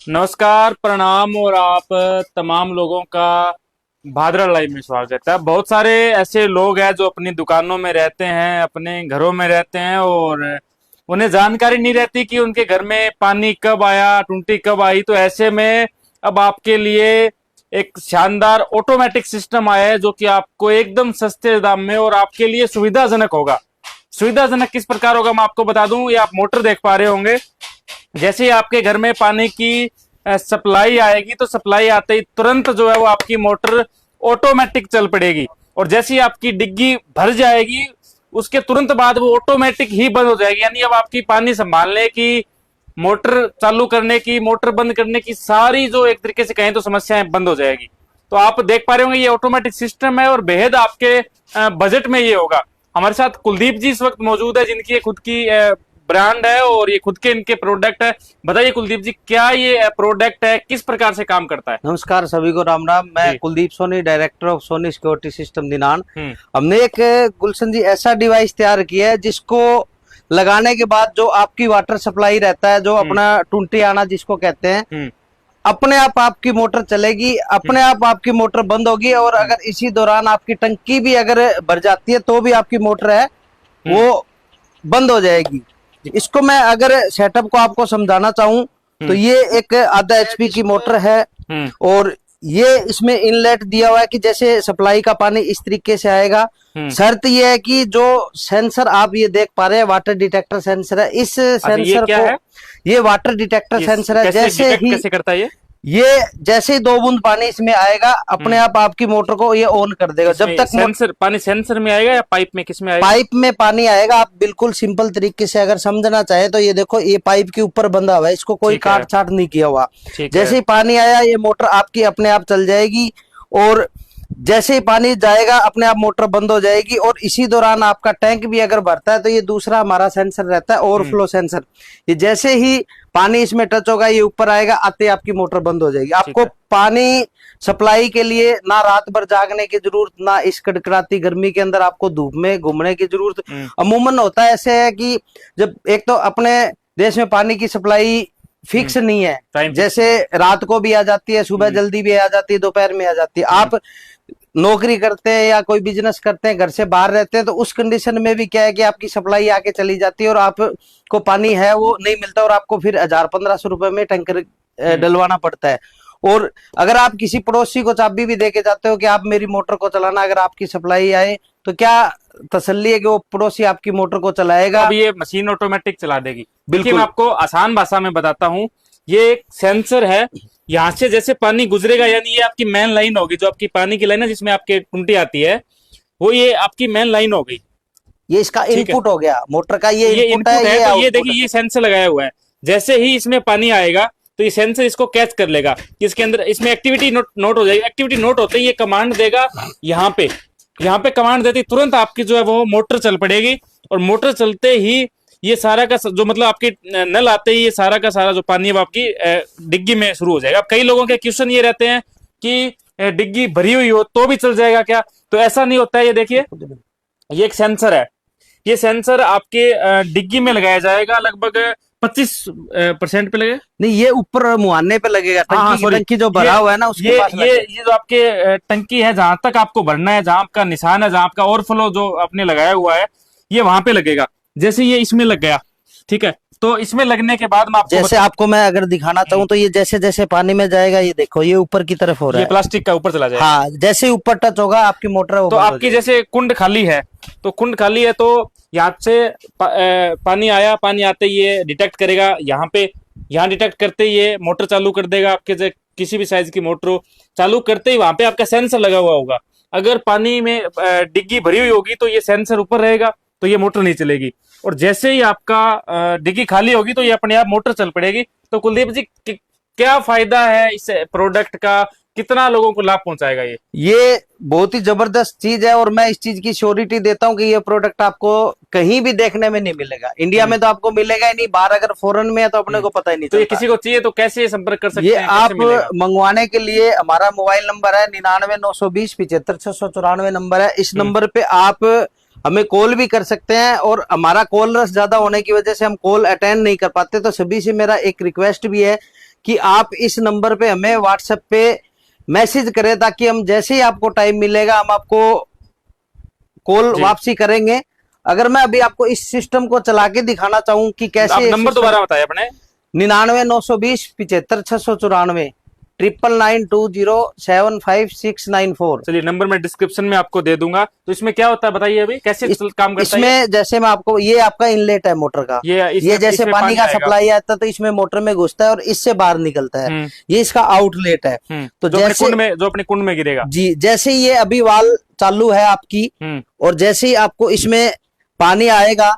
नमस्कार, प्रणाम और आप तमाम लोगों का भादरा लाइव में स्वागत है। बहुत सारे ऐसे लोग हैं जो अपनी दुकानों में रहते हैं, अपने घरों में रहते हैं और उन्हें जानकारी नहीं रहती कि उनके घर में पानी कब आया, टूटी कब आई। तो ऐसे में अब आपके लिए एक शानदार ऑटोमेटिक सिस्टम आया है जो कि आपको एकदम सस्ते दाम में और आपके लिए सुविधाजनक होगा। सुविधाजनक किस प्रकार होगा मैं आपको बता दूं। ये आप मोटर देख पा रहे होंगे। जैसे ही आपके घर में पानी की सप्लाई आएगी तो सप्लाई आते ही तुरंत जो है वो आपकी मोटर ऑटोमेटिक चल पड़ेगी और जैसे ही आपकी डिग्गी भर जाएगी उसके तुरंत बाद वो ऑटोमेटिक ही बंद हो जाएगी। यानी अब आपकी पानी संभालने की, मोटर चालू करने की, मोटर बंद करने की सारी जो एक तरीके से कहें तो समस्याएं बंद हो जाएगी। तो आप देख पा रहे होंगे ये ऑटोमेटिक सिस्टम है और बेहद आपके बजट में ये होगा। हमारे साथ कुलदीप जी इस वक्त मौजूद है जिनकी खुद की ब्रांड है और ये खुद के इनके प्रोडक्ट है। बताइए कुलदीप जी, क्या ये प्रोडक्ट है, किस प्रकार से काम करता है? नमस्कार सभी को, राम राम। मैं Kuldeep Soni, director of Soni security system दिनान। हमने एक गुलशन जी ऐसा डिवाइस तैयार किया है जिसको लगाने के बाद जो आपकी वाटर सप्लाई रहता है, जो अपना टूटी आना जिसको कहते हैं, अपने आप आपकी मोटर चलेगी, अपने आप आपकी मोटर बंद होगी। और अगर इसी दौरान आपकी टंकी भी अगर भर जाती है तो भी आपकी मोटर है वो बंद हो जाएगी। इसको मैं अगर सेटअप को आपको समझाना चाहूं तो ये एक आधा एचपी की मोटर है और ये इसमें इनलेट दिया हुआ है कि जैसे सप्लाई का पानी इस तरीके से आएगा। शर्त ये है कि जो सेंसर आप ये देख पा रहे हैं वाटर डिटेक्टर सेंसर है, इस सेंसर को, ये वाटर डिटेक्टर सेंसर है। जैसे ही कैसे करता है ये जैसे ही 2 बूंद पानी इसमें आएगा अपने आप आपकी मोटर को ये ऑन कर देगा। जब तक सेंसर पानी सेंसर में आएगा या पाइप में, किस में आएगा? पाइप में पानी आएगा। आप बिल्कुल सिंपल तरीके से अगर समझना चाहे तो ये देखो, ये पाइप के ऊपर बंधा हुआ है, इसको कोई काट छाट नहीं किया हुआ। जैसे ही पानी आया ये मोटर आपकी अपने आप चल जाएगी और जैसे ही पानी जाएगा अपने आप मोटर बंद हो जाएगी। और इसी दौरान आपका टैंक भी अगर भरता है तो ये दूसरा हमारा सेंसर रहता है, ओवरफ्लो सेंसर। ये जैसे ही पानी इसमें टच होगा ये ऊपर आएगा, आते आपकी मोटर बंद हो जाएगी। आपको पानी सप्लाई के लिए ना रात भर जागने की जरूरत, ना इस कड़कड़ाती गर्मी के अंदर आपको धूप में घूमने की जरूरत। अमूमन होता है ऐसे है कि जब एक तो अपने देश में पानी की सप्लाई फिक्स नहीं है, जैसे रात को भी आ जाती है, सुबह जल्दी भी आ जाती है, दोपहर में आ जाती है। आप नौकरी करते हैं या कोई बिजनेस करते हैं, घर से बाहर रहते हैं, तो उस कंडीशन में भी क्या है कि आपकी सप्लाई आके चली जाती है और आपको पानी है वो नहीं मिलता और आपको फिर 1000-1500 रुपए में टैंकर डलवाना पड़ता है। और अगर आप किसी पड़ोसी को चाबी भी देके जाते हो कि आप मेरी मोटर को चलाना, अगर आपकी सप्लाई आए तो क्या तसल्ली है कि वो पड़ोसी आपकी मोटर को चलाएगा? अब ये मशीन ऑटोमेटिक चला देगी। बिल्कुल, मैं आपको आसान भाषा में बताता हूँ। ये एक सेंसर है, यहाँ से जैसे पानी गुजरेगा, यानी ये आपकी मेन लाइन होगी, जो आपकी पानी की लाइन है जिसमें आपके टुंटी आती है, वो ये आपकी मेन लाइन हो गई। ये इसका इनपुट हो गया मोटर का, ये इनपुट है। तो ये देखिए, ये सेंसर लगाया हुआ है। जैसे ही इसमें पानी आएगा तो ये सेंसर इसको कैच कर लेगा, इसके अंदर इसमें एक्टिविटी नोट हो जाएगी। एक्टिविटी नोट होते ही ये कमांड देगा, यहाँ पे कमांड देते ही तुरंत आपकी जो है वो मोटर चल पड़ेगी और मोटर चलते ही ये सारा का जो मतलब आपकी नल आते ही ये सारा का सारा जो पानी है आपकी डिग्गी में शुरू हो जाएगा। अब कई लोगों के क्वेश्चन ये रहते हैं कि डिग्गी भरी हुई हो तो भी चल जाएगा क्या? तो ऐसा नहीं होता है। ये देखिए, ये एक सेंसर है। ये सेंसर आपके डिग्गी में लगाया जाएगा, लगभग 25% पे लगेगा। नहीं, ये ऊपर मुहाने पे लगेगा। टंकी जो भरा हुआ है ना उसके पास ये जो आपके टंकी है, जहां तक आपको भरना है, जहां आपका निशान है, जहां आपका ओवरफ्लो जो आपने लगाया हुआ है, ये वहां पे लगेगा। जैसे ये इसमें लग गया, ठीक है, तो इसमें लगने के बाद में जैसे आपको मैं अगर दिखाना चाहूँ तो ये जैसे जैसे पानी में जाएगा, ये देखो ये ऊपर की तरफ हो रहा है, ये प्लास्टिक का ऊपर चला जाएगा। हाँ, जैसे ऊपर टच होगा आपकी मोटर तो आपकी जैसे कुंड खाली है, तो कुंड खाली है तो यहाँ से पानी आया, पानी आते ही ये डिटेक्ट करेगा यहाँ पे, यहाँ डिटेक्ट करते ही ये मोटर चालू कर देगा। आपके किसी भी साइज की मोटर हो, चालू करते ही वहां पे आपका सेंसर लगा हुआ होगा। अगर पानी में डिग्गी भरी हुई होगी तो ये सेंसर ऊपर रहेगा, तो ये मोटर नहीं चलेगी। और जैसे ही आपका डिग्गी खाली होगी तो ये अपने आप मोटर चल पड़ेगी। तो कुलदीप जी, क्या फायदा है इस प्रोडक्ट का, कितना लोगों को लाभ पहुंचाएगा ये बहुत ही जबरदस्त चीज है और मैं इस चीज की श्योरिटी देता हूं कि ये प्रोडक्ट आपको कहीं भी देखने में नहीं मिलेगा। इंडिया में तो आपको मिलेगा ही नहीं, बाहर अगर फॉरेन में है तो अपने को पता ही नहीं चलता। तो ये किसी को चाहिए तो कैसे संपर्क कर सकते हैं? ये आप मंगवाने के लिए हमारा मोबाइल नंबर है 99-920-75-694 नंबर है। इस नंबर पे आप हमें कॉल भी कर सकते हैं और हमारा कॉल रस ज्यादा होने की वजह से हम कॉल अटेंड नहीं कर पाते। तो सभी से मेरा एक रिक्वेस्ट भी है कि आप इस नंबर पे हमें व्हाट्सएप पे मैसेज करें, ताकि हम जैसे ही आपको टाइम मिलेगा हम आपको कॉल वापसी करेंगे। अगर मैं अभी आपको इस सिस्टम को चला के दिखाना चाहूँ कि कैसे, नंबर दोबारा बताए अपने। 99 920 75 694 992075 694। चलिए नंबर मैं डिस्क्रिप्शन में आपको दे दूंगा। तो इसमें क्या होता है बताइए अभी, कैसे काम करता है? इसमें जैसे मैं आपको, ये आपका इनलेट है मोटर का, ये जैसे पानी का सप्लाई आता है तो इसमें मोटर में घुसता है और इससे बाहर निकलता है। ये इसका आउटलेट है। तो जैसे जो अपने कुंड में गिरेगा जी, जैसे ये अभी वाल चालू है आपकी, और जैसे ही आपको इसमें पानी आएगा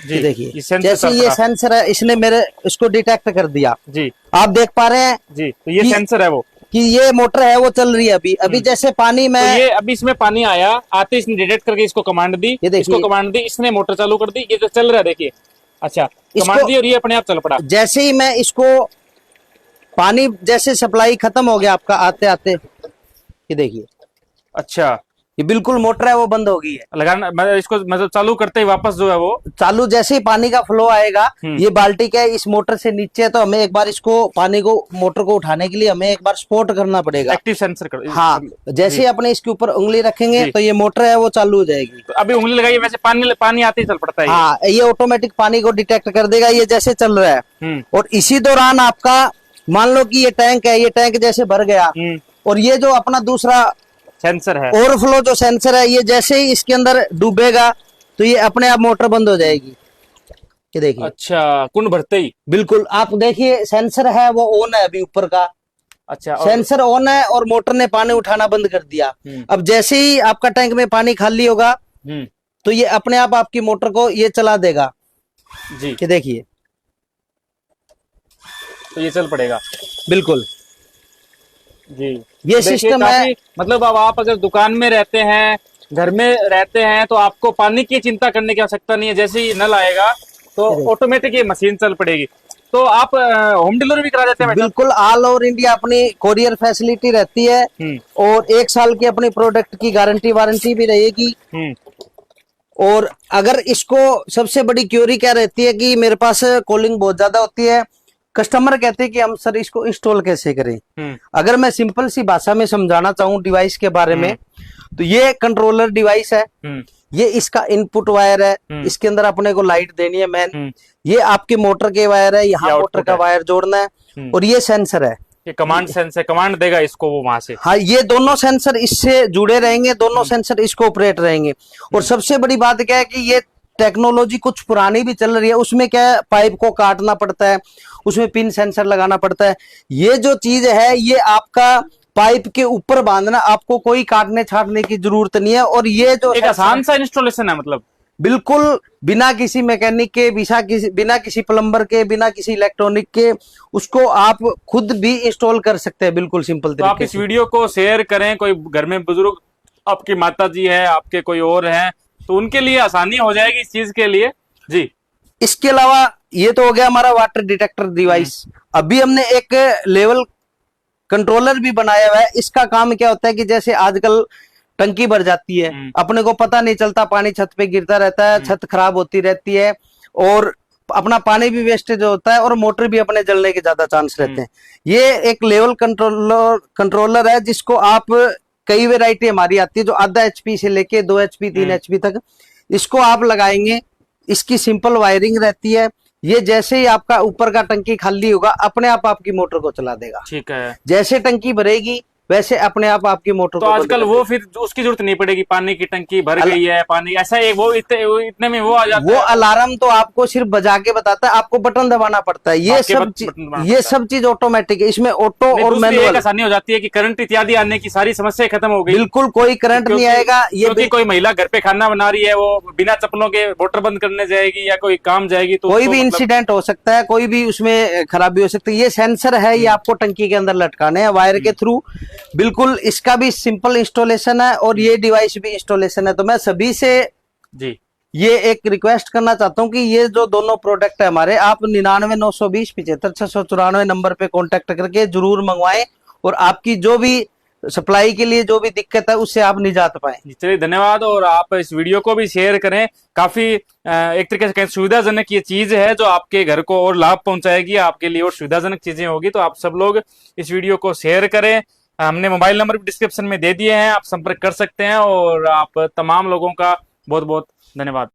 जी, देखिए जैसे ये सेंसर है, इसने मेरे इसको डिटेक्ट कर दिया जी, आप देख पा रहे हैं जी। तो ये सेंसर है वो, कि ये मोटर है वो चल रही है अभी जैसे पानी में, तो ये अभी इसमें पानी आया, आते इसने डिटेक्ट करके इसको कमांड दी, इसको कमांड दी, इसने मोटर चालू कर दी, ये तो चल रहा है देखिए। अच्छा, कमांड दी और ये अपने आप चल पड़ा। जैसे ही मैं इसको पानी, जैसे सप्लाई खत्म हो गया आपका आते आते, ये देखिए। अच्छा, ये बिल्कुल मोटर है वो बंद हो गई है। लगाना मतलब इसको, मतलब चालू करते ही वापस जो है वो चालू, जैसे ही पानी का फ्लो आएगा, ये बाल्टी क्या है इस मोटर से नीचे है, तो हमें एक बार इसको पानी को, मोटर को उठाने के लिए हमें एक बार स्पॉट करना पड़ेगा, एक्टिव सेंसर कर। हाँ, जैसे ही अपने इसके ऊपर उंगली रखेंगे तो ये मोटर है वो चालू हो जाएगी। तो अभी उंगली लगाई, वैसे पानी आते ही चल पड़ता है। हाँ, ये ऑटोमेटिक पानी को डिटेक्ट कर देगा, ये जैसे चल रहा है। और इसी दौरान आपका मान लो कि ये टैंक है, ये टैंक जैसे भर गया, और ये जो अपना दूसरा सेंसर है, ओवरफ्लो जो सेंसर है, ये जैसे ही इसके अंदर डूबेगा तो ये अपने आप मोटर बंद हो जाएगी। ये देखिए। अच्छा, कुंड भरते ही बिल्कुल आप देखिए सेंसर है वो ऑन है अभी ऊपर का। अच्छा, सेंसर ऑन है और मोटर ने पानी उठाना बंद कर दिया। अब जैसे ही आपका टैंक में पानी खाली होगा तो ये अपने आप आपकी मोटर को ये चला देगा जी। ये देखिए, तो ये चल पड़ेगा बिल्कुल जी। ये सिस्टम है, मतलब अब आप अगर दुकान में रहते हैं, घर में रहते हैं, तो आपको पानी की चिंता करने की आवश्यकता नहीं है। जैसे ही नल आएगा तो ऑटोमेटिक ये मशीन चल पड़ेगी। तो आप होम डिलीवरी भी करा देते हैं? बिल्कुल, ऑल ओवर इंडिया अपनी कोरियर फैसिलिटी रहती है, और 1 साल की अपनी प्रोडक्ट की गारंटी वारंटी भी रहेगी। और अगर इसको सबसे बड़ी क्यूरी क्या रहती है कि मेरे पास कॉलिंग बहुत ज्यादा होती है, कस्टमर कहते हैं कि हम सर इसको इंस्टॉल कैसे करें। अगर मैं सिंपल सी भाषा में समझाना चाहूँ डिवाइस के बारे में, तो ये कंट्रोलर डिवाइस है, ये इसका इनपुट वायर है, इसके अंदर अपने को लाइट देनी है मेन, ये आपके मोटर के वायर है, यहाँ मोटर का वायर जोड़ना है, और ये सेंसर है, ये कमांड सेंसर, कमांड देगा इसको वो वहां से। हाँ, ये दोनों सेंसर इससे जुड़े रहेंगे, दोनों सेंसर इसको ऑपरेट रहेंगे। और सबसे बड़ी बात क्या है कि ये टेक्नोलॉजी कुछ पुरानी भी चल रही है, उसमें क्या है पाइप को काटना पड़ता है, उसमें पिन सेंसर लगाना पड़ता है। ये जो चीज है ये आपका पाइप के ऊपर बांधना, आपको कोई काटने छाटने की जरूरत नहीं है। और ये जो एक आसान सा इंस्टॉलेशन है, मतलब बिल्कुल बिना किसी मैकेनिक के, बिना किसी प्लम्बर के, बिना किसी इलेक्ट्रॉनिक के, उसको आप खुद भी इंस्टॉल कर सकते हैं बिल्कुल सिंपल तरीके से। आप इस वीडियो को शेयर करें, कोई घर में बुजुर्ग आपकी माता जी है, आपके कोई और हैं, तो उनके लिए आसानी हो जाएगी इस चीज के लिए जी। इसके अलावा ये तो हो गया हमारा वाटर डिटेक्टर डिवाइस। अभी हमने एक लेवल कंट्रोलर भी बनाया हुआ है। इसका काम क्या होता है कि जैसे आजकल टंकी भर जाती है, अपने को पता नहीं चलता, पानी छत पे गिरता रहता है, छत खराब होती रहती है, और अपना पानी भी वेस्टेज होता है, और मोटर भी अपने जलने के ज्यादा चांस रहते हैं। ये एक लेवल कंट्रोलर है, जिसको आप, कई वेराइटी हमारी आती है जो आधा HP से लेके 2 HP 3 HP तक, इसको आप लगाएंगे। इसकी सिंपल वायरिंग रहती है। ये जैसे ही आपका ऊपर का टंकी खाली होगा, अपने आप आपकी मोटर को चला देगा। ठीक है, जैसे टंकी भरेगी वैसे अपने आप आपकी मोटर। तो आजकल वो फिर उसकी जरूरत नहीं पड़ेगी, पानी की टंकी भर गई है, पानी ऐसा है, वो इतने में वो आ जाता है। वो अलार्म तो आपको सिर्फ बजा के बताता है, आपको बटन दबाना पड़ता है। ये सब चीज ऑटोमेटिक है, इसमें ऑटो और मैनुअल। आसानी हो जाती है कि करंट इत्यादि आने की सारी समस्या खत्म हो गई। बिल्कुल कोई करंट नहीं आएगा। ये कोई महिला घर पे खाना बना रही है, वो बिना चप्पलों के मोटर बंद करने जाएगी या कोई काम जाएगी, तो कोई भी इंसिडेंट हो सकता है, कोई भी उसमें खराबी हो सकती है। ये सेंसर है, ये आपको टंकी के अंदर लटकाने हैं वायर के थ्रू। बिल्कुल इसका भी सिंपल इंस्टॉलेशन है, और ये डिवाइस भी इंस्टॉलेशन है। तो मैं सभी से जी ये एक रिक्वेस्ट करना चाहता हूं कि ये जो दोनों प्रोडक्ट है हमारे, आप 99 920 75 694 नंबर पे कांटेक्ट करके जरूर मंगवाएं। और आपकी जो भी सप्लाई के लिए जो भी दिक्कत है उससे आप निजात पाए। जी, चलिए धन्यवाद। और आप इस वीडियो को भी शेयर करें, काफी एक तरीके से कहें सुविधाजनक ये चीज है जो आपके घर को और लाभ पहुंचाएगी, आपके लिए और सुविधाजनक चीजें होगी। तो आप सब लोग इस वीडियो को शेयर करें। हमने मोबाइल नंबर भी डिस्क्रिप्शन में दे दिए हैं, आप संपर्क कर सकते हैं। और आप तमाम लोगों का बहुत बहुत धन्यवाद।